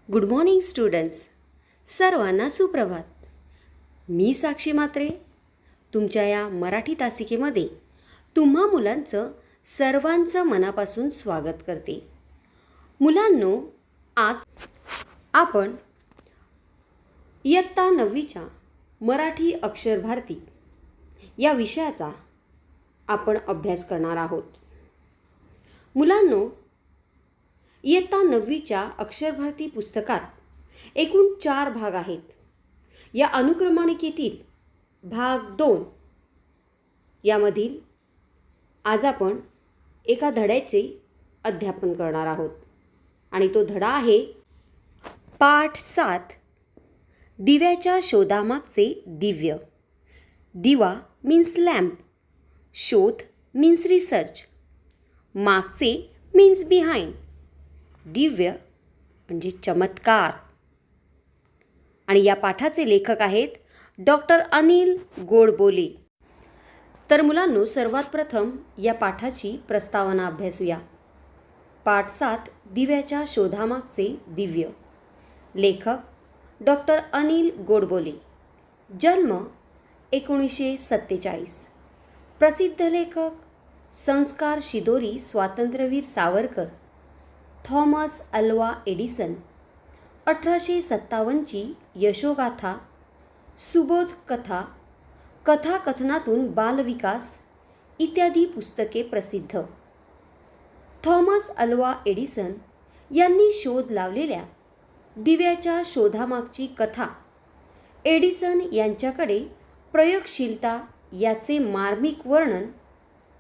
Good morning students. सर्वांना सुप्रभात. मी साक्षी म्हात्रे तुमच्या या मराठी तासिकेमध्ये तुम्हा मुलांचं सर्वांचं मनापासून स्वागत करते. मुलांनो, आज आपण इयत्ता 9वीच्या मराठी अक्षर भारती या विषयाचा आपण अभ्यास करणार आहोत. मुलांनो, इयत्ता 9वीच्या अक्षर भारती पुस्तकात एकूण 4 भाग आहेत. या अनुक्रमणिकेतील भाग 2 यामधील आज आपण एका धड्याचे अध्यापन करणार आहोत आणि तो धडा आहे पाठ 7, दिव्याच्या शोधामागचे दिव्य. दिवा मीन्स लॅम्प, शोध मीन्स रिसर्च, मागचे मीन्स बिहाइंड, दिव्य म्हणजे चमत्कार. आणि या पाठाचे लेखक आहेत डॉक्टर अनिल गोडबोले. तर मुलांनो, सर्वात प्रथम या पाठाची प्रस्तावना अभ्यासूया. पाठ 7, दिव्याच्या शोधामागचे दिव्य. लेखक डॉक्टर अनिल गोडबोले. जन्म 1947. प्रसिद्ध लेखक संस्कार शिदोरी, स्वातंत्र्यवीर सावरकर, थॉमस अल्वा एडिसन. 1857ची यशोगाथा, सुबोध कथा, कथाकथनातून बालविकास इत्यादी पुस्तके प्रसिद्ध. थॉमस अल्वा एडिसन यांनी शोध लावलेल्या दिव्याच्या शोधामागची कथा, एडिसन यांच्याकडे प्रयोगशीलता याचे मार्मिक वर्णन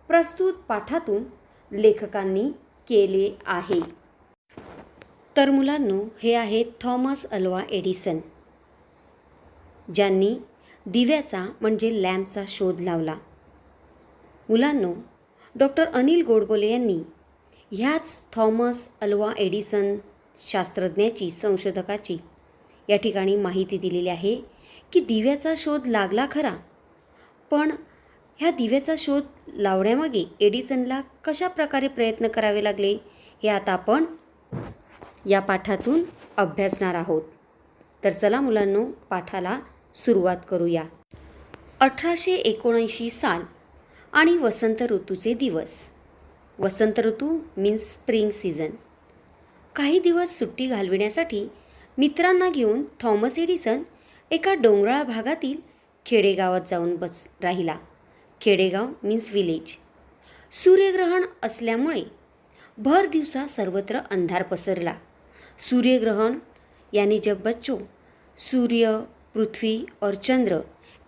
प्रस्तुत पाठातून लेखकांनी केले आहे. तर मुलांनो, हे आहेत थॉमस अल्वा एडिसन, ज्यांनी दिव्याचा म्हणजे लॅम्पचा शोध लावला. मुलांनो, डॉक्टर अनिल गोडबोले यांनी ह्याच थॉमस अल्वा एडिसन शास्त्रज्ञाची, संशोधकाची या ठिकाणी माहिती दिलेली आहे की दिव्याचा शोध लागला खरा, पण ह्या दिव्याचा शोध लावण्यामागे एडिसनला कशा प्रकारे प्रयत्न करावे लागले हे आता आपण या पाठातून अभ्यासणार आहोत. तर चला मुलांनो, पाठाला सुरुवात करूया. 1879 साल आणि वसंत ऋतूचे दिवस. वसंत ऋतू मीन्स स्प्रिंग सीझन. काही दिवस सुट्टी घालविण्यासाठी मित्रांना घेऊन थॉमस एडिसन एका डोंगराळ भागातील खेडेगावात जाऊन राहिला. खेडेगाव मीन्स विलेज. सूर्यग्रहण असल्यामुळे भर दिवसा सर्वत्र अंधार पसरला. सूर्यग्रहण यानी जब बच्चों सूर्य, पृथ्वी और चंद्र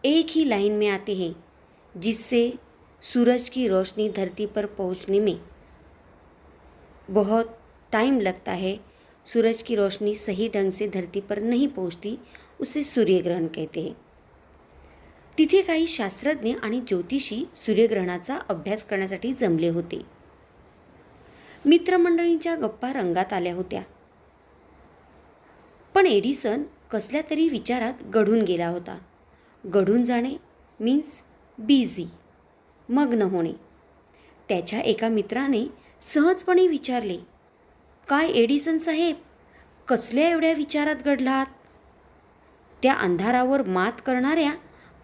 एक ही लाइन में आते हैं, जिससे सूरज की रोशनी धरती पर पहुंचने में बहुत टाइम लगता है. सूरज की रोशनी सही ढंग से धरती पर नहीं पहुंचती, उसे सूर्यग्रहण कहते हैं. तिथे काही शास्त्रज्ञ आणि ज्योतिषी सूर्यग्रहणाचा अभ्यास करण्यासाठी जमले होते. मित्रमंडळींच्या गप्पा रंगात आल्या होत्या. पण एडिसन कसल्या तरी विचारात गढून गेला होता. गढून जाणे मीन्स बिझी, मग्न होणे. त्याच्या एका मित्राने सहजपणे विचारले, काय एडिसन साहेब, कसल्या एवढ्या विचारात गढलात? त्या अंधारावर मात करणाऱ्या,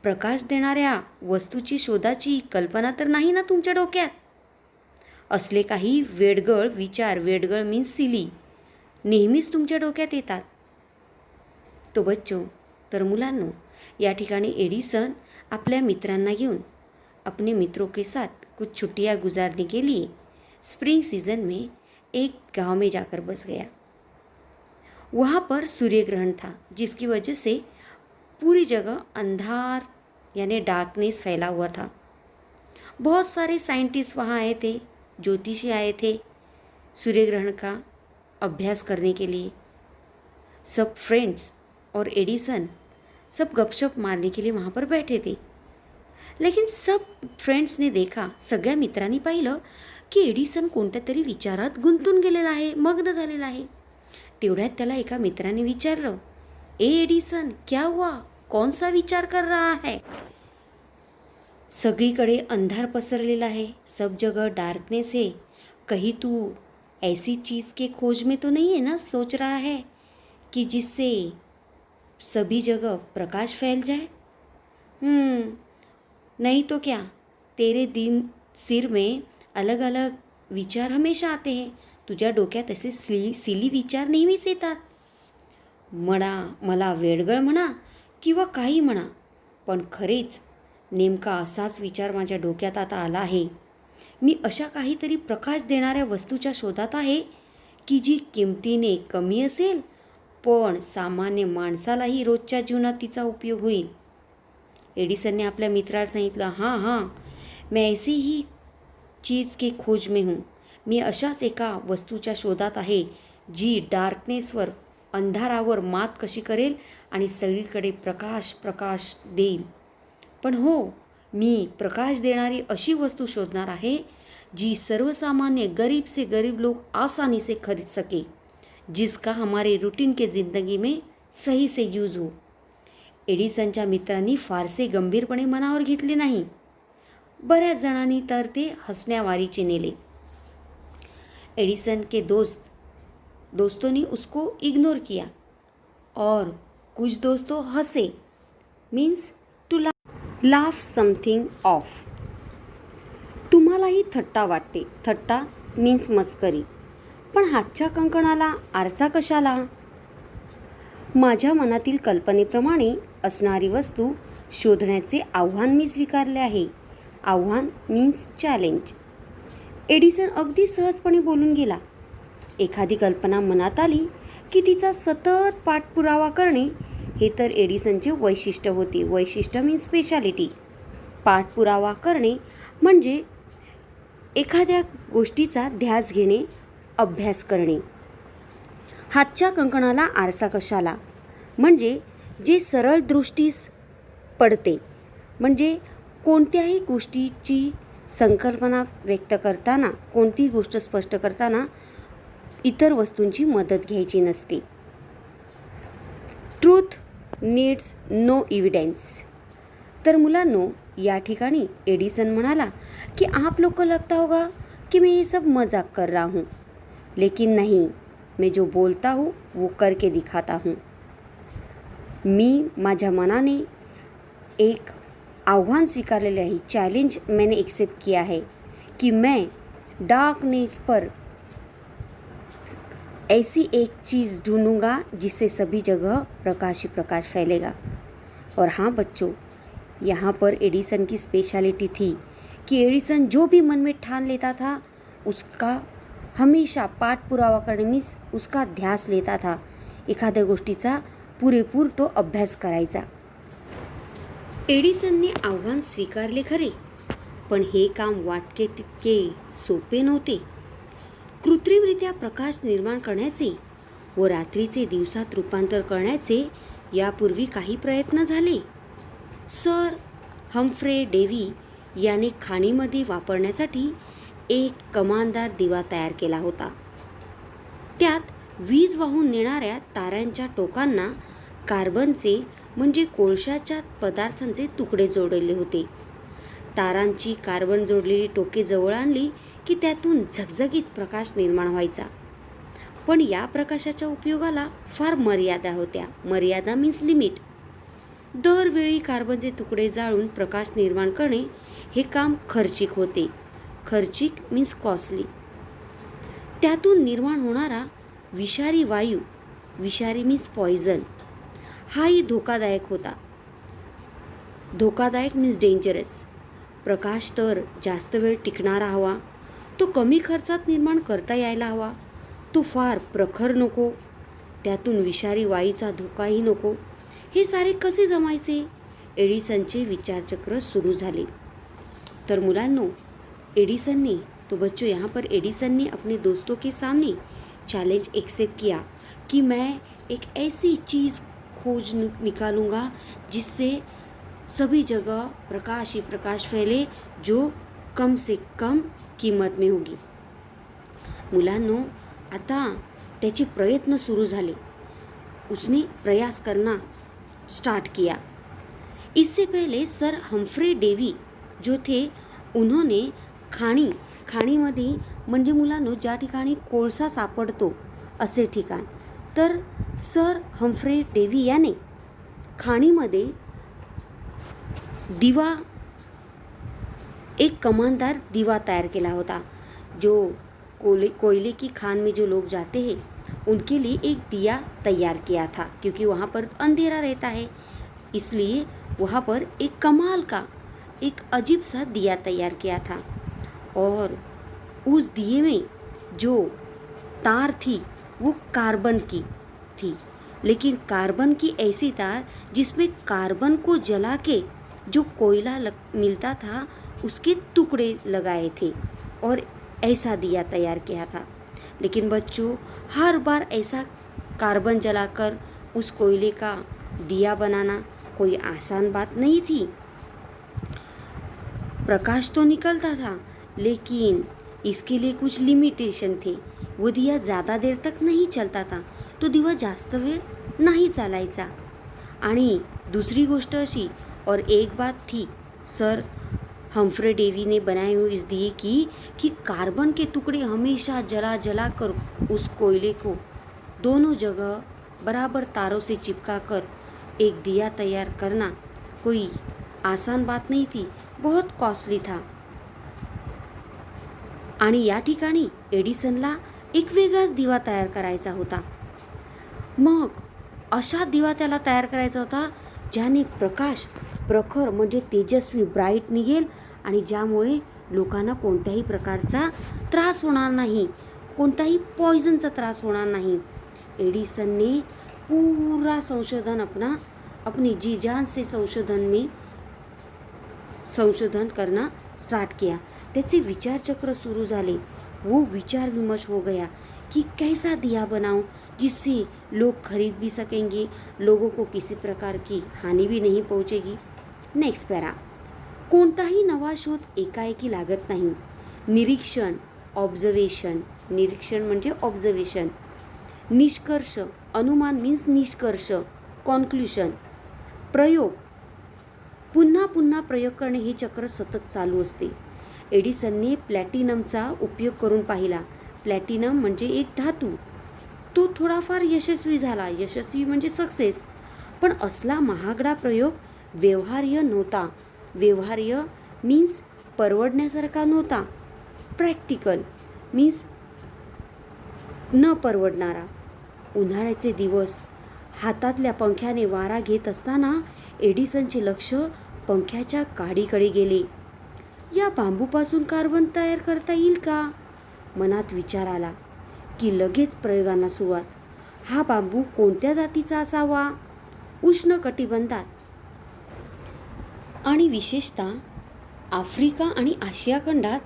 प्रकाश देणाऱ्या वस्तूची शोधाची कल्पना तर नाही ना तुमच्या डोक्यात? असले काही वेडगळ विचार, वेडगळ मीन्स सिली, नेहमीच तुमच्या डोक्यात येतात. तो बच्चों, तर मुलांनो, या ठिकाणी एडिसन अपने मित्रांना घेऊन अपने मित्रों के साथ कुछ छुट्टियां गुजारने के लिए स्प्रिंग सीजन में एक गांव में जाकर बस गया. वहाँ पर सूर्यग्रहण था, जिसकी वजह से पूरी जगह अंधार यानी डार्कनेस फैला हुआ था. बहुत सारे साइंटिस्ट वहाँ आए थे, ज्योतिषी आए थे सूर्यग्रहण का अभ्यास करने के लिए. सब फ्रेंड्स और एडिसन सब गपशप मारने के लिए वहाँ पर बैठे थे. लेकिन सब फ्रेंड्स ने देखा, सगळ्या मित्रांनी पाहिलं की एडिसन कोणत्या तरी विचारात गुंतून गेलेला आहे, मग्न झालेला आहे. तेवढ्यात त्याला एका मित्राने विचारलं, ए एडिसन, क्या हुआ, कौन सा विचार कर रहा है? सगळीकडे अंधार पसरलेला आहे, सब जगह डार्कनेस है, कहीं तू ऐसी चीज़ के खोज में तो नहीं है ना, सोच रहा है कि जिससे सभी जगह प्रकाश फैल जाए? नहीं तो क्या, तेरे दिन सिर में अलग अलग विचार हमेशा आते हैं. तुझ्या डोक्यात असे सिली विचार नेहमीच येतात. मला वेडगळ म्हणा किंवा काही म्हणा, पण खरेच नेमका असाच विचार माझ्या डोक्यात आता आला आहे. मी अशा काहीतरी प्रकाश देणाऱ्या वस्तूच्या शोधात आहे की जी किमतीने कमी असेल, पण सामान्य माणसालाही रोजच्या जीवनात तिचा उपयोग होईल. एडिसनने आपल्या मित्राला सांगितलं, हां, मैं ऐसी ही चीज के खोज में हूँ. मी अशाच एका वस्तूच्या शोधात आहे जी डार्कनेसवर, अंधारावर मात कशी करेल आणि सगळीकडे प्रकाश देईल. पण हो, मी प्रकाश देणारी अशी वस्तू शोधणार आहे जी सर्वसामान्य गरीब से गरीब लोग आसानी से खरीद सके, जिसका हमारे रूटीन के ज़िंदगी में सही से यूज हो. एडिसनच्या मित्रांनी फारसे गंभीरपणे मनावर घेतले नाही. बऱ्याच जणांनी तर ते हसण्यावारीचे नेले. एडिसन के दोस्तों ने उसको इग्नोर किया और कुछ दोस्तों हंसे, means to laugh something off. तुम्हालाही थट्टा वाटते. थट्टा मीन्स मस्करी. पण हातच्या कंकणाला आरसा कशाला? माझ्या मनातील कल्पनेप्रमाणे असणारी वस्तू शोधण्याचे आव्हान मी स्वीकारले आहे. आव्हान मीन्स चॅलेंज. एडिसन अगदी सहजपणे बोलून गेला. एखादी कल्पना मनात आली की तिचा सतत पाठपुरावा करणे हे तर एडिसनचे वैशिष्ट्य होते. वैशिष्ट्य मीन्स स्पेशालिटी. पाठपुरावा करणे म्हणजे एखाद्या गोष्टीचा ध्यास घेणे, अभ्यास करणे. हातच्या कंकणाला आरसा कशाला म्हणजे जे सरळ दृष्टीस पडते, म्हणजे कोणत्याही गोष्टीची संकल्पना व्यक्त करताना, कोणतीही गोष्ट स्पष्ट करताना इतर वस्तूंची मदत घ्यायची नसते. Truth needs no evidence. तर मुलांनो, या ठिकाणी एडिसन म्हणाला कि आप लोग को लगता होगा कि मैं ये सब मजाक कर रहा हूँ, लेकिन नहीं, मैं जो बोलता हूँ वो करके दिखाता हूँ. मी माझ्या मनाने एक आह्वान स्वीकारलेले आहे. चैलेंज मैंने एक्सेप्ट किया है कि मैं डार्कनेस पर ऐसी एक चीज़ ढूंढूंगा जिससे सभी जगह प्रकाश ही प्रकाश फैलेगा. और हाँ बच्चों, यहाँ पर एडिसन की स्पेशलिटी थी कि एडिसन जो भी मन में ठान लेता था उसका हमेशा पाठपुरावा करणे मीन्स उसका ध्यास लेता था. एखाद्या गोष्टीचा पुरेपूर तो अभ्यास करायचा. एडिसनने आव्हान स्वीकारले खरे, पण हे काम वाटके तितके सोपे नव्हते. कृत्रिमरित्या प्रकाश निर्माण करण्याचे व रात्रीचे दिवसात रूपांतर करण्याचे यापूर्वी काही प्रयत्न झाले. सर हम्फ्रे डेव्ही याने खाणीमध्ये वापरण्यासाठी एक कमानदार दिवा तयार केला होता. त्यात वीज वाहून नेणाऱ्या ताऱ्यांच्या टोकांना कार्बनचे म्हणजे कोळशाच्या पदार्थांचे तुकडे जोडलेले होते. तारांची कार्बन जोडलेली टोके जवळ आणली की त्यातून झगझगीत प्रकाश निर्माण व्हायचा. पण या प्रकाशाच्या उपयोगाला फार मर्यादा होत्या. मर्यादा मीन्स लिमिट. दरवेळी कार्बनचे तुकडे जाळून प्रकाश निर्माण करणे हे काम खर्चिक होते. खर्चिक मीन्स कॉस्टली. त्यातून निर्माण होणारा विषारी वायू, विषारी मीन्स पॉइझन, हाही धोकादायक होता. धोकादायक मीन्स डेंजरस. प्रकाश तर जास्त वेळ टिकणारा हवा, तो कमी खर्चात निर्माण करता यायला हवा, तो फार प्रखर नको, त्यातून विषारी वायूचा धोकाही नको. हे सारे कसे जमायचे? एडिसनचे विचारचक्र सुरू झाले. तर मुलांनो, एडिसन ने तो बच्चों यहाँ पर एडिसन ने अपने दोस्तों के सामने चैलेंज एक्सेप्ट किया कि मैं एक ऐसी चीज़ खोज निकालूंगा जिससे सभी जगह प्रकाश ही प्रकाश फैले, जो कम से कम किंमत में होगी. मुलांनो, आता त्याचे प्रयत्न सुरू झाले. उसने प्रयास करना स्टार्ट किया. इससे पहले सर हम्फ्रे डेव्ही जो थे उन्होंने खाणीमध्ये म्हणजे मुलांनो ज्या ठिकाणी कोळसा सापडतो असे ठिकाण, तर सर हम्फ्रे डेव्ही याने खाणीमध्ये दिवा, एक कमानदार दिवा तैयार किया होता। जो कोयले की खान में जो लोग जाते हैं उनके लिए एक दिया तैयार किया था, क्योंकि वहाँ पर अंधेरा रहता है, इसलिए वहाँ पर एक कमाल का एक अजीब सा दिया तैयार किया था। और उस दिए में जो तार थी वो कार्बन की थी, लेकिन कार्बन की ऐसी तार जिसमें कार्बन को जला के जो कोयला मिलता था उसके टुकड़े लगाए थे और ऐसा दिया तैयार किया था। लेकिन बच्चों, हर बार ऐसा कार्बन जलाकर उस कोयले का दिया बनाना कोई आसान बात नहीं थी। प्रकाश तो निकलता था, लेकिन इसके लिए कुछ लिमिटेशन थे। वो दिया ज़्यादा देर तक नहीं चलता था, तो दिवा जास्त वेळ नाही चालायचा। आणि दूसरी गोष्ट अशी, और एक बात थी सर हम्फ्रे डेवी ने बनाए हुए इस दिए की कि कार्बन के टुकड़े हमेशा जला जला कर उस कोयले को दोनों जगह बराबर तारों से चिपका कर एक दिया तैयार करना कोई आसान बात नहीं थी, बहुत कॉस्टली था। आणि या ठिकाणी एडिसनला एक वेगळाच दिवा तयार करायचा होता। मग अशा दिवा त्याला तयार करायचा होता ज्याने प्रकाश प्रखर म्हणजे तेजस्वी ब्राईट निघेल आणि ज्यामुळे लोकांना कोणत्याही प्रकारचा त्रास होणार नाही, कोणताही पॉइजनचा त्रास होणार नाही। एडिसनने पूरा संशोधन अपनी जी जान से संशोधन करना स्टार्ट किया। त्याचे विचारचक्र सुरू झाले। वो विचार विमर्श हो गया कि कैसा दिया बनाऊं जिससे लोग खरीद भी सकेंगे, लोगों को किसी प्रकार की हानि भी नहीं पहुंचेगी। नेक्स्ट पैरा, कोणताही नवा शोध एकाएकी लागत नाही। निरीक्षण, ऑब्झर्वेशन, निरीक्षण म्हणजे ऑब्झर्वेशन, निष्कर्ष, अनुमान मीन्स निष्कर्ष, कॉन्क्ल्युशन, प्रयोग, पुन्हा पुन्हा प्रयोग करणे हे चक्र सतत चालू असते। एडिसनने प्लॅटिनमचा उपयोग करून पाहिला। प्लॅटिनम म्हणजे एक धातू, तो थोडाफार यशस्वी झाला, यशस्वी म्हणजे सक्सेस, पण असला महागडा प्रयोग व्यवहार्य नव्हता। व्यवहार्य मीन्स परवडण्यासारखा नव्हता, प्रॅक्टिकल मीन्स न परवडणारा। उन्हाळ्याचे दिवस, हातातल्या पंख्याने वारा घेत असताना एडिसनचे लक्ष पंख्याच्या काडीकडे गेले। या बांबूपासून कार्बन तयार करता येईल का? मनात विचार आला की लगेच प्रयोगांना सुरुवात। हा बांबू कोणत्या जातीचा असावा? उष्ण कटिबंधात आणि विशेषतः आफ्रिका आणि आशिया खंडात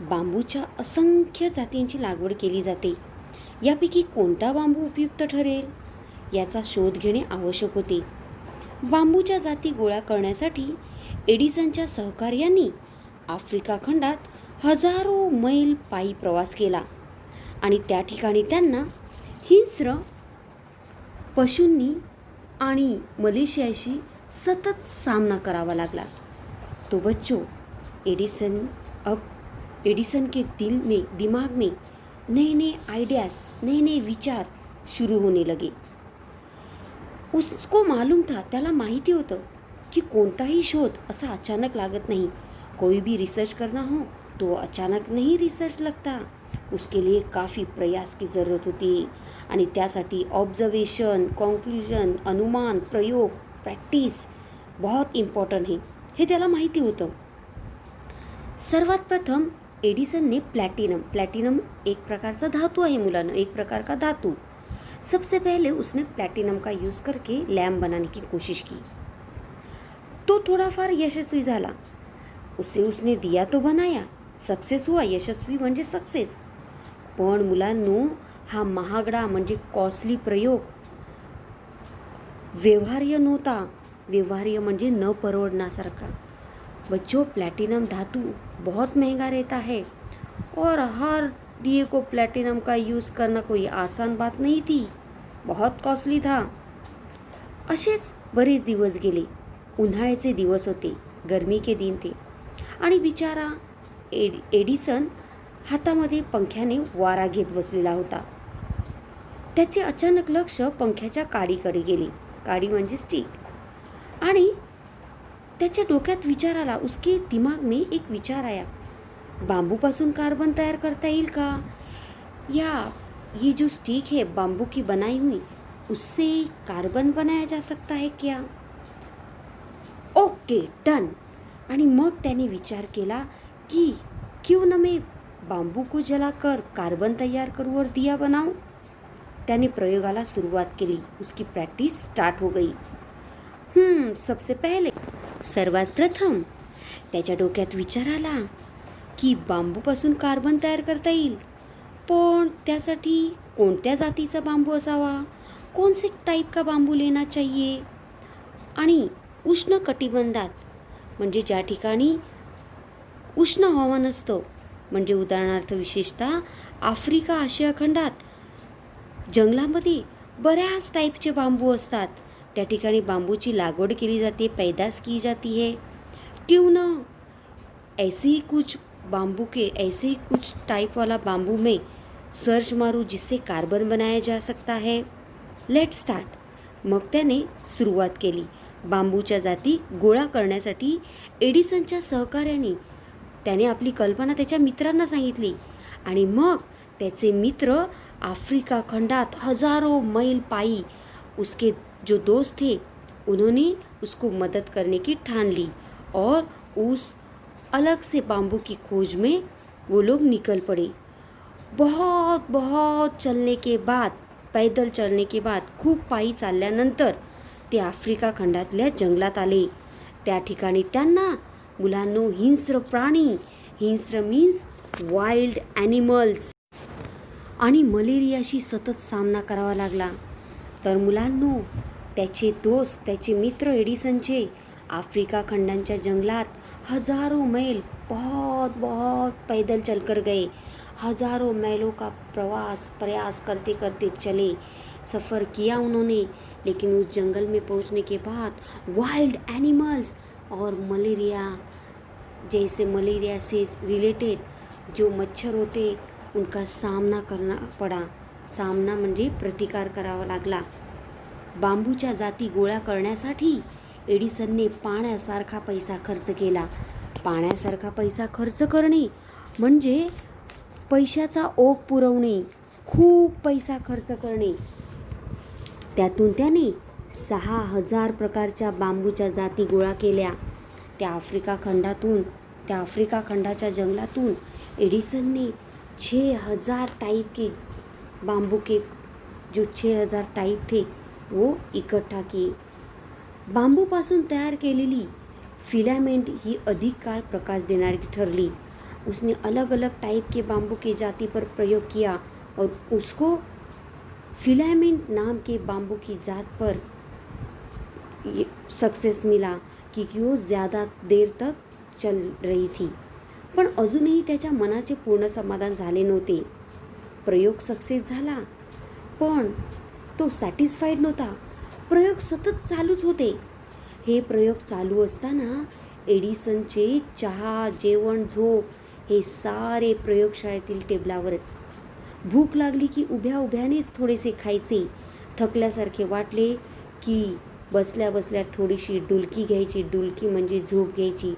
बांबूच्या असंख्य जातींची लागवड केली जाते। यापैकी कोणता बांबू उपयुक्त ठरेल याचा शोध घेणे आवश्यक होते। बांबूच्या जाती गोळा करण्यासाठी एडिसनच्या सहकार्यांनी आफ्रिका खंडात हजारो मैल पायी प्रवास केला आणि त्या ठिकाणी त्यांना हिंस्र पशूंनी आणि मलेशियाशी सतत सामना करावा लागला। तो बच्चों, एडिसन के दिमाग में नए नए आइडियाज़, नए नए विचार शुरू होने लगे। उसको मालूम था, त्याला माहिती होतं की कोणताही शोध असा अचानक लागत नहीं। कोई भी रिसर्च करना हो तो अचानक नहीं रिसर्च लगता, उसके लिए काफ़ी प्रयास की ज़रूरत होती है आणि त्यासाठी ऑब्झर्वेशन, कॉन्क्ल्युजन, अनुमान, प्रयोग, प्रॅक्टिस बहुत इम्पॉर्टंट है, हे त्याला माहिती होतं। सर्वात प्रथम एडिसनने प्लैटिनम एक प्रकार का धातु है मुलांनो, एक प्रकार का धातु। सबसे पहले उसने प्लैटिनम का यूज़ करके लैम्प बनाने की कोशिश की, तो थोडाफार यशस्वी झाला। उसने दिया तो बनाया, सक्सेस हुआ, यशस्वी म्हणजे सक्सेस। पण मुलांनो, हा महागडा म्हणजे कॉस्टली प्रयोग व्यवहार्य नव्हता। व्यवहार्य म्हणजे न परवडण्यासारखा। बच्चों, प्लैटिनम धातु बहुत महंगा रहता है और हर दिए को प्लैटिनम का यूज़ करना कोई आसान बात नहीं थी, बहुत कॉस्टली था। असेच बरेच दिवस गेले। उन्हाळ्याचे दिवस होते, गर्मी के दिन थे आणि बिचारा एडिसन हातामध्ये पंख्याने वारा घेत बसलेला होता। त्याचे अचानक लक्ष पंख्याच्या काडीकडे गेले. काडी म्हणजे स्टिक. आणि त्याच्या डोक्यात विचार आला. उसके दिमाग में एक विचार आया, बांबूपासून कार्बन तैयार करता येईल का, या ये जो स्टिक है बांबू की बनाई हुई, उससे कार्बन बनाया जा सकता है क्या. Okay, done. आणि मग त्याने विचार केला कि क्यों न मैं बांबू को जलाकर कार्बन तैयार करूँ और दिया बनाऊं. त्याने प्रयोगाला सुरुवात केली. उसकी प्रॅक्टिस स्टार्ट हो गई. सबसे पहले, सर्वात प्रथम त्याच्या डोक्यात विचार आला की बांबूपासून कार्बन तयार करता येईल, पण त्यासाठी कोणत्या जातीचा बांबू असावा, कौन से टाइप का बांबू लेना चाहिए. आणि उष्ण कटिबंधात म्हणजे ज्या ठिकाणी उष्ण हवामान असतं, म्हणजे उदाहरणार्थ विशेषतः आफ्रिका आशिया खंडात जंगलामध्ये बऱ्याच टाईपचे बांबू असतात. त्या ठिकाणी बांबूची लागवड केली जाते, पैदास की जाती है. क्यों न ऐसे ही कुछ बांबू के ऐसे ही कुछ टाइप वाला बांबू में सर्च मारूं जिससे कार्बन बनाया जा सकता है. Let start. मग त्याने सुरुवात केली. बांबूच्या जाती गोळा करण्यासाठी एडिसनच्या सहकार्याने त्याने आपली कल्पना त्याच्या मित्रांना सांगितली. आणि मग त्याचे मित्र अफ्रीका खंडात हजारों मील पाई उसके जो दोस्त थे उन्होंने उसको मदद करने की ठान ली और उस अलग से बांबू की खोज में वो लोग निकल पड़े. बहुत बहुत चलने के बाद, पैदल चलने के बाद, खूप पायी चालल्यानंतर ते आफ्रिका खंडातल्या जंगलात आले. त्या ठिकाणी त्यांना मुलांनो हिंस्र प्राणी, हिंस्र मीन्स वाईल्ड ॲनिमल्स, आणि मलेरियाशी सतत सामना करावा लागला. तर मुलांनो त्याचे दोस्त, त्याचे मित्र एडिसनचे अफ्रीका खंडांच्या जंगलात हजारों मैल बहुत बहुत पैदल चलकर गए. हजारों मैलों का प्रयास करते करते चले, सफ़र किया उन्होंने. लेकिन उस जंगल में पहुंचने के बाद वाइल्ड एनिमल्स और मलेरिया, जैसे मलेरिया से रिलेटेड जो मच्छर होते उनका सामना करना पड़ा. सामना म्हणजे प्रतिकार करावा लागला. बांबूच्या जाती गोळा करण्यासाठी एडिसनने पाण्यासारखा पैसा खर्च केला. पाण्यासारखा पैसा खर्च करणे म्हणजे पैशाचा ओघ पुरवणे, खूप पैसा खर्च करणे. त्यातून त्याने 6000 प्रकारच्या बांबूच्या जाती गोळा केल्या. त्या आफ्रिका खंडाच्या जंगलातून एडिसनने 6000 टाइप के बांबू के जो 6000 टाइप थे वो इकट्ठा किए. बांबूपासून तयार केलेली फिलामेंट ही अधिक काळ प्रकाश देणारी ठरली. उसने अलग अलग टाइप के बांबू के जाति पर प्रयोग किया और उसको फिलामेंट नाम के बांबू की जात पर सक्सेस मिला क्योंकि वो ज़्यादा देर तक चल रही थी. पण अजूनही त्याच्या मनाचे पूर्ण समाधान झाले नव्हते. प्रयोग सक्सेस झाला पण तो सॅटिस्फाईड नव्हता. प्रयोग सतत चालूच होते. हे प्रयोग चालू असताना एडिसनचे चहा, जेवण, झोप हे सारे प्रयोगशाळेतील टेबलावरच. भूक लागली की उभ्या उभ्यानेच थोडेसे खायचे. थकल्यासारखे वाटले की बसल्या बसल्या थोडीशी डुलकी घ्यायची. डुलकी म्हणजे झोप घ्यायची.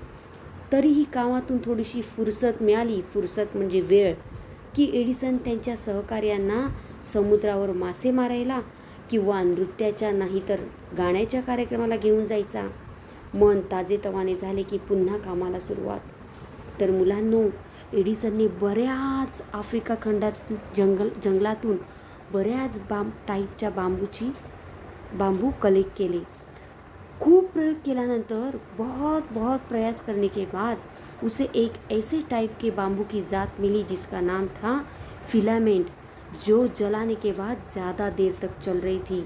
तरीही कामातून थोडीशी फुरसत मिळाली. फुरसत म्हणजे वेळ, की एडिसन त्यांच्या सहकार्यांना समुद्रावर मासे मारायला किंवा नृत्याच्या नाही तर गाण्याच्या कार्यक्रमाला घेऊन जायचा. मन ताजेतवाने झाले की पुन्हा कामाला सुरुवात. तर मुलांनो एडिसनने बऱ्याच आफ्रिका खंडात जंगलातून बऱ्याच टाईपच्या बांबू कलेक्ट केले. खूब प्रयोग केल्यानंतर बहुत प्रयास करने के बाद उसे एक ऐसे टाइप के बांबू की जात मिली जिसका नाम था फिलामेंट, जो जलाने के बाद ज़्यादा देर तक चल रही थी.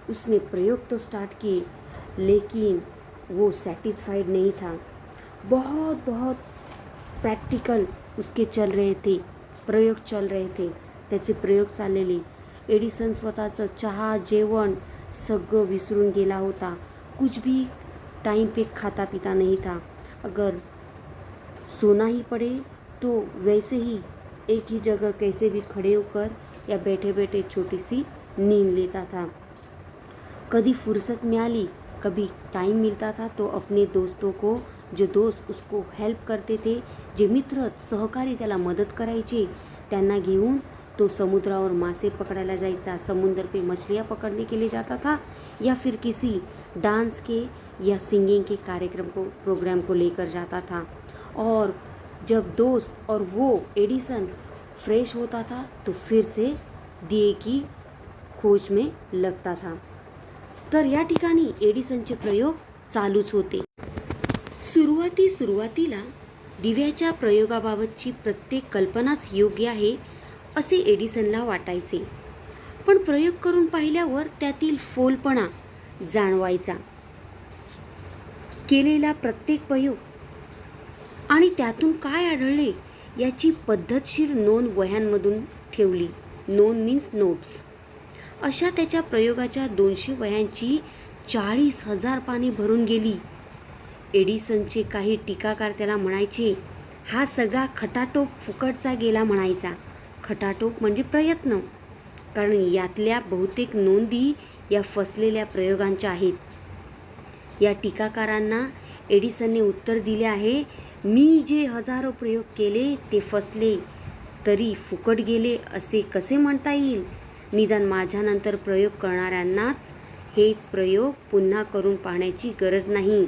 उसने प्रयोग तो स्टार्ट किए लेकिन वो सेटिस्फाइड नहीं था. बहुत प्रैक्टिकल उसके चल रहे थे, प्रयोग चल रहे थे. त्याचे प्रयोग चाललेले. एडिसन स्वतःचं चहा, जेवण सगळं विसरून गेला होता. कुछ भी टाइम पे खाता पीता नहीं था. अगर सोना ही पड़े तो वैसे ही एक ही जगह कैसे भी खड़े होकर या बैठे बैठे छोटी सी नींद लेता था। कभी फुर्सत मिळाली, कभी टाइम मिलता था तो अपने दोस्तों को, जो दोस्त उसको हेल्प करते थे, जे मित्र सहकारी त्याला मदत करायचे, त्यांना घेऊन तो समुद्रावर मासे पकड़ायला जायचा, समुद्र पे मछलियाँ पकड़ने के लिए जाता था, या फिर किसी डांस के या सिंगिंग के प्रोग्राम को लेकर जाता था। और जब दोस्त और वो एडिसन फ्रेश होता था तो फिर से दिए की खोज में लगता था। तर या ठिकाणी एडिसनचे प्रयोग चालूच होते। सुरुवातीला दिव्याच्या प्रयोगाबाबतची प्रत्येक कल्पनाच योग्य आहे असे एडिसनला वाटायचे, पण प्रयोग करून पाहिल्यावर त्यातील फोलपणा जाणवायचा। केलेला प्रत्येक प्रयोग आणि त्यातून काय आढळले याची पद्धतशीर नोंद वह्यांमधून ठेवली। नोंद मीन्स नोट्स। अशा त्याच्या प्रयोगाच्या 200 वह्यांची 40,000 पाने भरून गेली। एडिसनचे काही टीकाकार त्याला म्हणायचे, हा सगळा खटाटोप फुकटचा गेला म्हणायचा। खटाटोप म्हणजे प्रयत्न, कारण यातल्या बहुतेक नोंदी या फसलेल्या प्रयोगांच्या आहेत। या टीकाकारांना एडिसनने उत्तर दिले आहे, मी जे हजारो प्रयोग केले ते फसले, तरी फुकट गेले असे कसे म्हणता येईल? निदान माझ्यानंतर प्रयोग करणाऱ्यांनाच हेच प्रयोग पुन्हा करून पाहण्याची गरज नाही।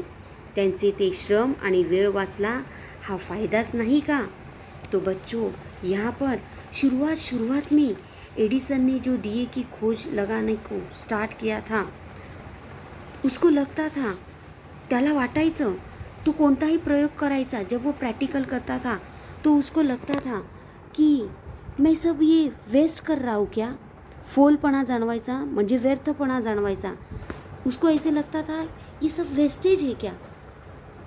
त्यांचे ते श्रम आणि वेळ वाचला, हा फायदाच नाही का? तो बच्चों, यहाँ पर शुरुआत में एडिसन ने जो दिए की खोज लगाने को स्टार्ट किया था, उसको लगता था, त्याला वाटायचं तो कोणताही प्रयोग करायचा, जब वो प्रैक्टिकल करता था तो उसको लगता था कि मैं सब ये वेस्ट कर रहा हूँ क्या? फोलपणा जाणवायचा, म्हणजे व्यर्थपणा जाणवायचा। उसको ऐसे लगता था ये सब वेस्टेज है क्या?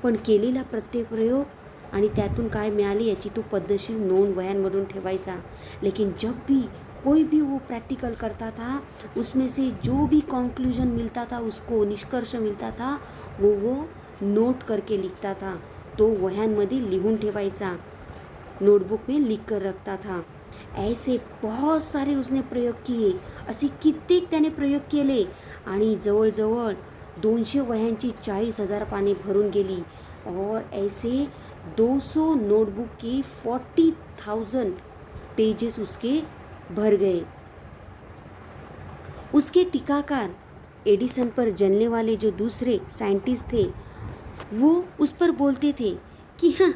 पण केलेला प्रत्येक प्रयोग आणि त्यातून काय मिळाले याची तो पद्धतशीर नोंद वह्यांमधून ठेवायचा। लेकिन जब भी कोई भी वो प्रैक्टिकल करता था, उसमें से जो भी कंक्लूजन मिलता था, उसको निष्कर्ष मिलता था, वो नोट करके लिखता था। तो वह्यांमध्ये लिहून ठेवायचा, नोटबुक में लिख कर रखता था। ऐसे बहुत सारे उसने प्रयोग किए, असे कित्येक त्याने प्रयोग केले आणि जवळजवळ 200 वह्यांची 40,000 पाने भरून गेली। और ऐसे 200 नोटबुक के 40,000 पेजेस उसके भर गए। उसके टीकाकार एडिसन पर जलने वाले जो दूसरे साइंटिस्ट थे, वो उस पर बोलते थे की हाँ,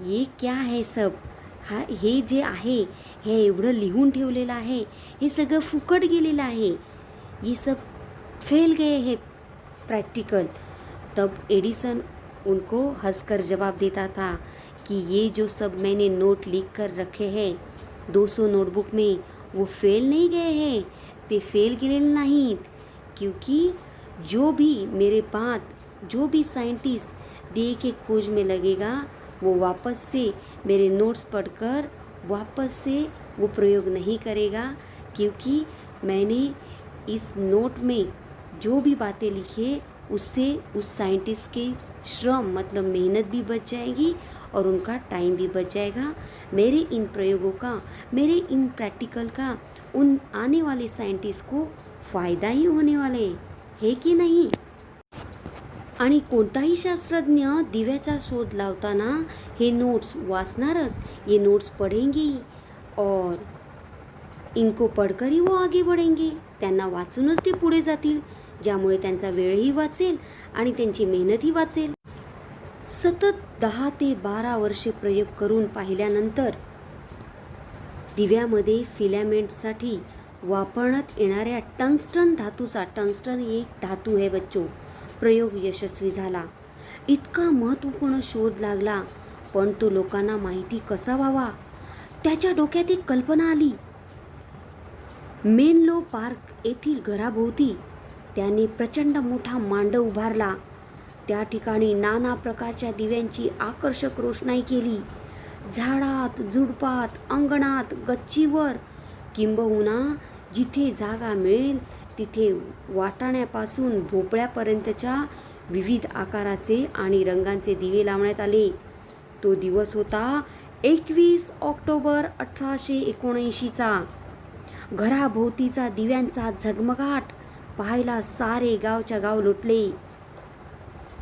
ये क्या है सब, हा हे जे आहे, हे एवढं लिहून ठेवलेलं आहे, हे सगळं फुकट गेलेलं आहे, ये सब फेल गए हैं प्रैक्टिकल। तब एडिसन उनको हंसकर जवाब देता था कि ये जो सब मैंने नोट लिख कर रखे हैं 200 नोटबुक में, वो फेल नहीं गए हैं, ते फेल गेलेले नाहीत, क्योंकि जो भी मेरे बाद जो भी साइंटिस्ट दिए के खोज में लगेगा, वो वापस से मेरे नोट्स पढ़कर वापस से वो प्रयोग नहीं करेगा, क्योंकि मैंने इस नोट में जो भी बातें लिखी उससे उस साइंटिस्ट के श्रम मतलब मेहनत भी बच जाएगी और उनका टाइम भी बच जाएगा। मेरे इन प्रयोगों का, मेरे इन प्रैक्टिकल का उन आने वाले साइंटिस्ट को फ़ायदा ही होने वाले है कि नहीं? आणि कोणताही शास्त्रज्ञ दिव्याचा शोध लावताना हे नोट्स वाचणारच, ये नोट्स पढ़ेंगे और इनको पढ़कर ही वो आगे बढ़ेंगे। त्यांना वाचूनच ते पुढे जातील, ज्यामुळे त्यांचा वेळही वाचेल आणि त्यांची मेहनतही वाचेल। सतत 10 ते 12 वर्षे प्रयोग करून पाहिल्यानंतर दिव्यामध्ये फिलामेंटसाठी वापरण्यात येणाऱ्या टंगस्टन धातूचा, टंगस्टन एक धातू आहे बच्चो, प्रयोग यशस्वी झाला। इतका महत्त्वपूर्ण शोध लागला, पण तो लोकांना माहिती कसा व्हावा, त्याच्या डोक्यात एक कल्पना आली। मेनलो पार्क येथील घराभोवती त्याने प्रचंड मोठा मांडव उभारला। त्या ठिकाणी नाना प्रकारच्या दिव्यांची आकर्षक रोषणाई केली। झाडात, झुडपात, अंगणात, गच्चीवर, किंबहुना जिथे जागा मिळेल तिथे वाटाण्यापासून भोपळ्यापर्यंतच्या विविध आकाराचे आणि रंगांचे दिवे लावण्यात आले। तो दिवस होता 21 ऑक्टोबर 1879 चा। घराभोवतीचा दिव्यांचा झगमगाट पाहायला सारे गावच्या गाव लुटले.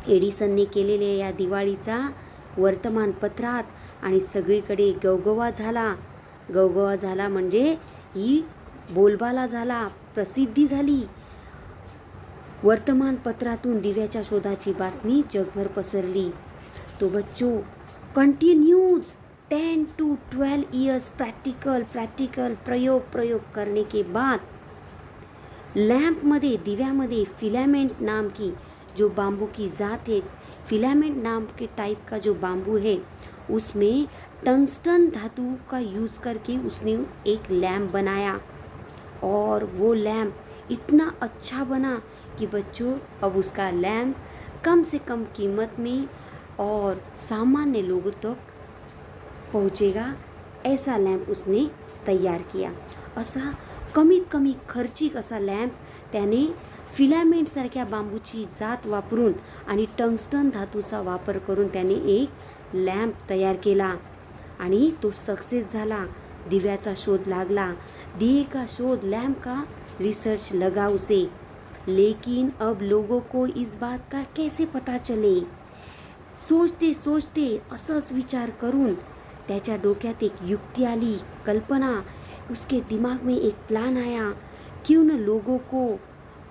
एडिसनने केलेल्या या दिवाळीचा वर्तमानपत्रात आणि सगळीकडे गवगवा झाला. गवगवा झाला म्हणजे ही बोलबाला झाला, प्रसिद्धी झाली. वर्तमानपत्रातून दिव्याच्या शोधाची बातमी जगभर पसरली. तो बच्चों, कंटिन्यूज 10 to 12 ईयर्स प्रैक्टिकल प्रयोग करने के बाद लैंप में दिव्यामध्ये फिलामेंट नाम की जो बाम्बू की ज़ात है, फिलामेंट नाम के टाइप का जो बाम्बू है, उसमें टंगस्टन धातु का यूज़ करके उसने एक लैंप बनाया. और वो लैंप इतना अच्छा बना कि बच्चों अब उसका लैंप कम से कम कीमत में और सामान्य लोगों तक पहुँचेगा, ऐसा लॅम्प उसने तयार किया. असा कमीत कमी खर्चिक असा लॅम्प त्याने फिलामेंटसारख्या बांबूची जात वापरून आणि टंगस्टन धातूचा वापर करून त्याने एक लॅम्प तयार केला आणि तो सक्सेस झाला. दिव्याचा शोध लागला. दिए का शोध, लैंप का रिसर्च लगा उसे. लेकिन अब लोगों को इस बात का कैसे पता चले. सोचते सोचते असंच विचार करून त्याच्या डोक्यात एक युक्ति आली, कल्पना. उसके दिमाग में एक प्लान आया. क्यों न लोगों को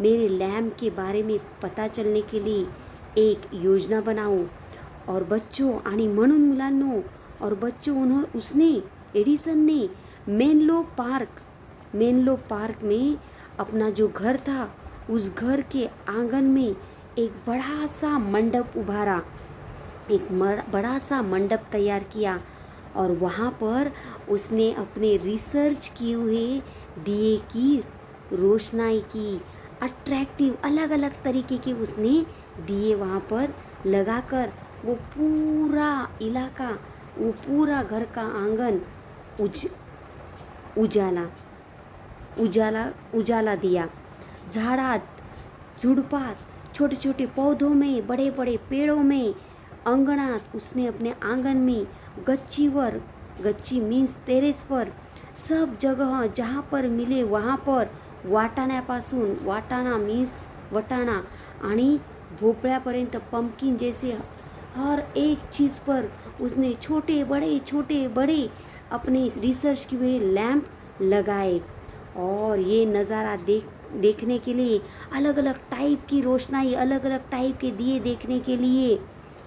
मेरे लैम्प के बारे में पता चलने के लिए एक योजना बनाऊं. और बच्चों आणि म्हणून मुलांनो और बच्चों, उसने एडिसन ने मेनलो पार्क में अपना जो घर था, उस घर के आंगन में एक बड़ा सा मंडप उभारा, एक बड़ा सा मंडप तैयार किया. और वहाँ पर उसने अपने रिसर्च किए हुए दिए की रोशनाई की. अट्रैक्टिव अलग अलग तरीके के उसने दिए वहाँ पर लगाकर वो पूरा इलाका, वो पूरा घर का आंगन उजाला दिया. झाड़ात, झुड़पात, छोटे छोटे पौधों में, बड़े बड़े पेड़ों में, अंगणात, उसने अपने आंगन में, गच्ची मीन्स टेरेस पर, सब जगह जहाँ पर मिले वहाँ पर, वाटाण्यापासून, वाटाणा मीन्स वटाणा आणि भोपळ्यापर्यंत, पंपकिन जैसे हर एक चीज़ पर उसने छोटे बड़े अपने रिसर्च किए हुए लैंप लगाए. और ये नज़ारा देखने के लिए, अलग अलग टाइप की रोशनाई, अलग अलग टाइप के दिए देखने के लिए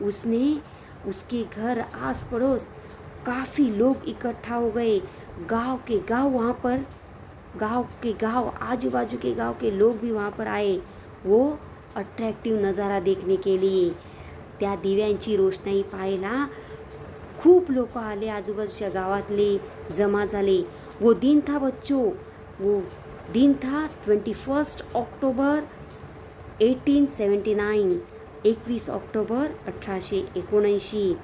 उसने उसके घर आस पड़ोस काफ़ी लोग इकट्ठा हो गए. गांव के गांव आजू बाजू के गांव के लोग भी वहाँ पर आए वो अट्रॅक्टिव्ह नज़ारा देखने के लिए. त्या दिव्यांची रोषणाई पाहायला खूप लोक आले, आजूबाजूच्या गावातले जमा झाले. वो दिन था बच्चों, वो दिन था 21 ऑक्टोबर 1879, 21 ऑक्टोबर 1879.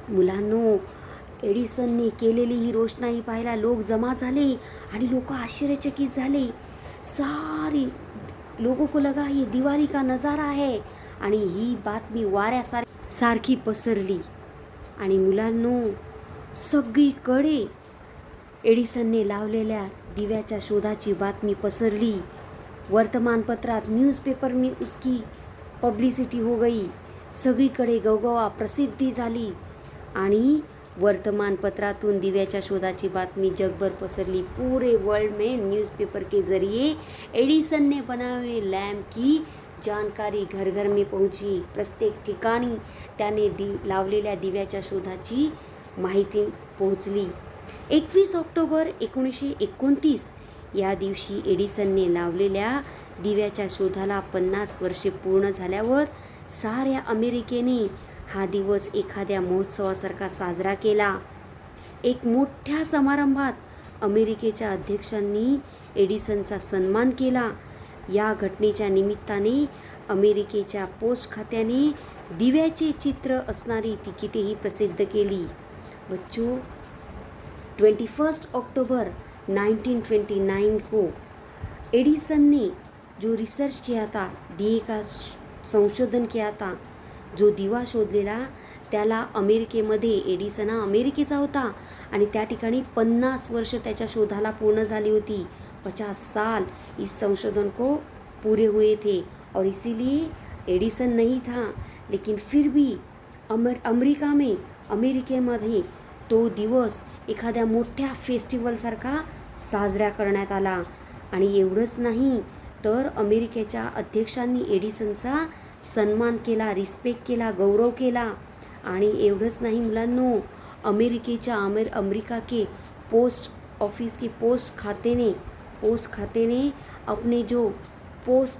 मुलांनो, एडिसनने केलेली ही रोषणाई पाहायला लोक जमा झाले आणि लोक आश्चर्यचकित झाले. सारी लोगों को लगा ये दिवाळी का नज़ारा है. आणि ही बातमी वाऱ्यासारखी पसरली. आणि मुलांनो, सगळीकडे एडिसनने लावलेल्या दिव्याच्या शोधाची बातमी पसरली. वर्तमानपत्रात, न्यूज़पेपर में उसकी पब्लिसिटी हो गई. सगळीकडे गवगवा, प्रसिद्धी झाली आणि वर्तमानपत्रातून दिव्याच्या शोधाची बातमी जगभर पसरली. पूरे वर्ल्ड में न्यूज़पेपर के ज़रिए एडिसन ने बनाए हुए लैम्प की जानकारी घर घर में पहुंची. प्रत्येक ठिकाणी त्याने लावलेल्या दिव्याच्या शोधाची माहिती पोहोचली. 21 ऑक्टोबर 1929 या दिवशी एडिसनने लावलेल्या दिव्याच्या शोधाला 50 वर्षे पूर्ण झाल्यावर साऱ्या अमेरिकेने हा दिवस एखाद्या महोत्सवासारखा साजरा केला. एक मोठ्या समारंभात अमेरिकेच्या अध्यक्षांनी एडिसनचा सन्मान केला. या घटनेच्या निमित्ताने अमेरिकेच्या पोस्ट खात्याने दिव्याचे चित्र असणारी तिकिटेही प्रसिद्ध केली. बच्चों, 21 अक्टूबर 1929 को एडिसन ने जो रिसर्च किया था, दिए का संशोधन किया था, जो दिवा शोधलेला त्याला अमेरिकेमध्ये, एडिसन हा अमेरिकेचा होता आणि त्या ठिकाणी 50 वर्ष त्याच्या शोधाला पूर्ण झाली होती. 50 साल इस संशोधन को पूरे हुए थे और इसीलिए एडिसन नहीं था, लेकिन फिर भी अमेरिकेमध्ये तो दिवस एखाद्या मोठ्या फेस्टिवलसारखा साजरा करण्यात आला. आणि एवढंच नाही तर अमेरिकेच्या अध्यक्षांनी एडिसनचा सन्मान केला, रिस्पेक्ट केला, गौरव केला. आणि एवढंच नाही मुलांनो, अमेरिका के पोस्ट ऑफिस के पोस्ट खाते ने अपने जो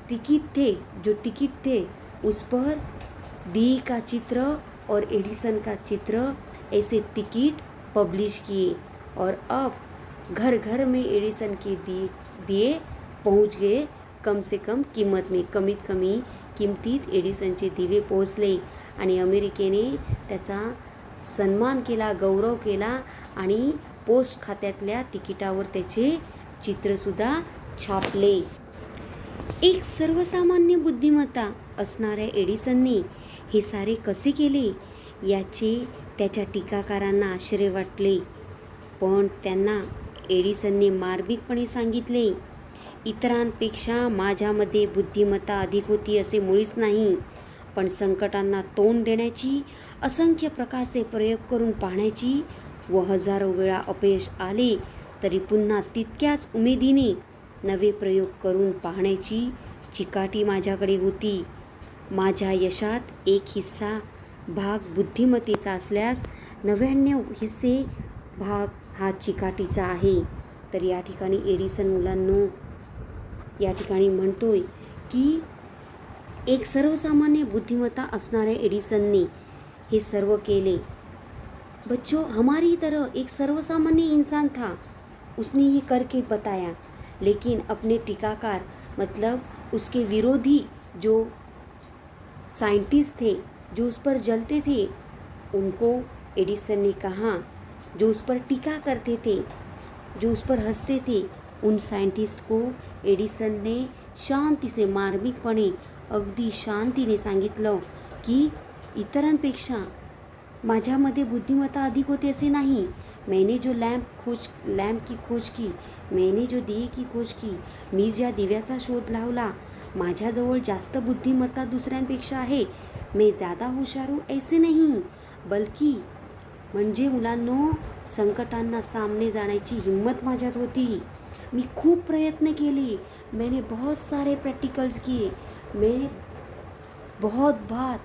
टिकट थे उस पर दी का चित्र और एडिसन का चित्र ऐसे टिकट पब्लिश किए और अब घर घर में एडिसन के दिए पहुंच गए. कम से कम किंमत में, कमीत कमी किमतीत एडिसनचे दिवे पोहोचले आणि अमेरिकेने त्याचा सन्मान केला, गौरव केला आणि पोस्ट खात्यातल्या तिकिटावर त्याचे चित्रसुद्धा छापले. एक सर्वसामान्य बुद्धिमत्ता असणाऱ्या एडिसनने हे सारे कसे केले याचे त्याच्या टीकाकारांना आश्चर्य वाटले. पण त्यांना एडिसनने मार्मिकपणे सांगितले, इतरांपेक्षा माझ्यामध्ये बुद्धिमत्ता अधिक होती असे मुळीच नाही, पण संकटांना तोंड देण्याची, असंख्य प्रकारचे प्रयोग करून पाहण्याची व हजारो वेळा अपयश आले तरी पुन्हा तितक्याच उमेदीने नवे प्रयोग करून पाहण्याची चिकाटी माझ्याकडे होती. माझ्या यशात एक हिस्सा भाग बुद्धिमत्तेचा असल्यास 99 हिस्से भाग हा चिकाटीचा आहे. तर या ठिकाणी एडिसन मुलांनो या ठिकाणी म्हणतोय की एक सर्वसामान्य बुद्धिमत्ता असणाऱ्या एडिसनने हे सर्व केले. बच्चों, हमारी तरह एक सर्वसामान्य इंसान था, उसने ये करके बताया. लेकिन अपने टीकाकार मतलब उसके विरोधी जो साइंटिस्ट थे, जो उस पर जलते थे, उनको एडिसन ने कहा, जो उस पर टीका करते थे, जो उस पर हंसते थे, उन साइंटिस्ट को एडिसन ने शांती से, मार्मिकपणे, अगदी शांतीने सांगितलं की इतरांपेक्षा माझ्यामध्ये बुद्धिमत्ता अधिक होते असे नाही. मैंने जो लॅम्प की खोज की, मैंने जो दिये की खोज की, मी ज्या दिव्याचा शोध लावला, माझ्याजवळ जास्त बुद्धिमत्ता दुसऱ्यांपेक्षा आहे. मैं ज़्यादा हुशार हूँ ऐसे नहीं, बल्कि म्हणजे मुलांनो संकटांना सामने जाण्याची हिम्मत माझ्यात होती. मी खूप प्रयत्न केले, मैंने बहुत सारे प्रैक्टिकल्स किए, मैं बहुत बार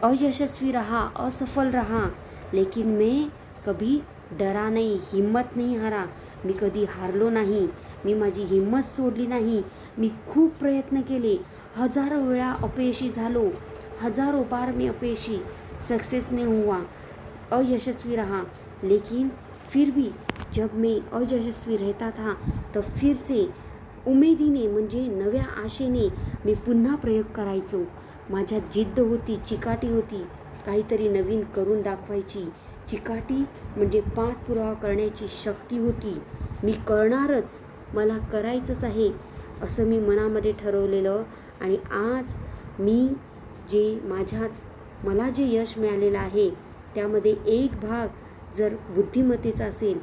अयशस्वी रहा, असफल रहा, लेकिन मैं कभी डरा नहीं, हिम्मत नहीं हारा. मी कधी हारलो नाही, मी माझी हिम्मत सोडली नाही. मी खूप प्रयत्न केले, हजारो वेळा अपयशी झालो, हजारों बार मैं अपयशी, सक्सेस नहीं हुआ, अयशस्वी रहा. लेकिन फिर भी जब मैं अयशस्वी रहता था तो फिर से उमेदीने म्हणजे नव्या आशेने मी पुन्हा प्रयोग करायचो. माझ्यात जिद्द होती, चिकाटी होती, काहीतरी नवीन करून दाखवायची. चिकाटी म्हणजे पाठपुरावा करण्याची शक्ती होती. मी करणारच, मला करायचंच आहे असं मी मनामध्ये ठरवलेलं. आणि आज मला जे यश मिळालेलं आहे त्यामध्ये एक भाग जर बुद्धिमत्तेचा असेल,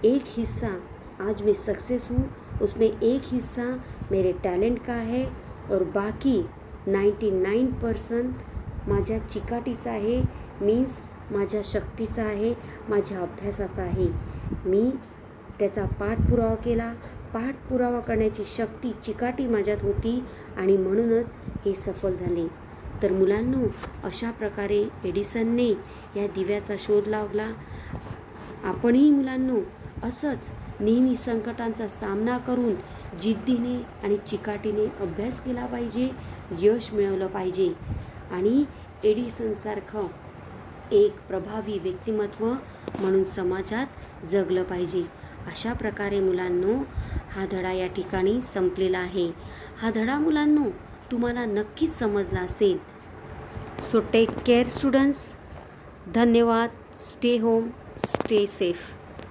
एक हिस्सा आज मैं सक्सेस हूँ, उसमें एक हिस्सा मेरे टैलेंट का है और बाकी 99% माझ्या चिकाटीचा आहे, मीन्स माझ्या शक्तीचा आहे, माझ्या अभ्यासाचा आहे. मी त्याचा पाठपुरावा केला, पाठपुरावा करण्याची शक्ती, चिकाटी माझ्यात होती आणि म्हणूनच हे सफल झाले. तर मुलांनो, अशा प्रकारे एडिसनने या दिव्याचा शोध लावला. आपणही मुलांनो असंच नेहमी संकटांचा सामना करून जिद्दीने आणि चिकाटीने अभ्यास केला पाहिजे, यश मिळवलं पाहिजे आणि एडिसनसारखं एक प्रभावी व्यक्तिमत्व म्हणून समाजात जगलं पाहिजे. अशा प्रकारे मुलांनो हा धडा या ठिकाणी संपलेला आहे. हा धडा मुलांनो तुम्हाला नक्कीच समजला असेल. So take care students. धन्यवाद. Stay home, stay safe.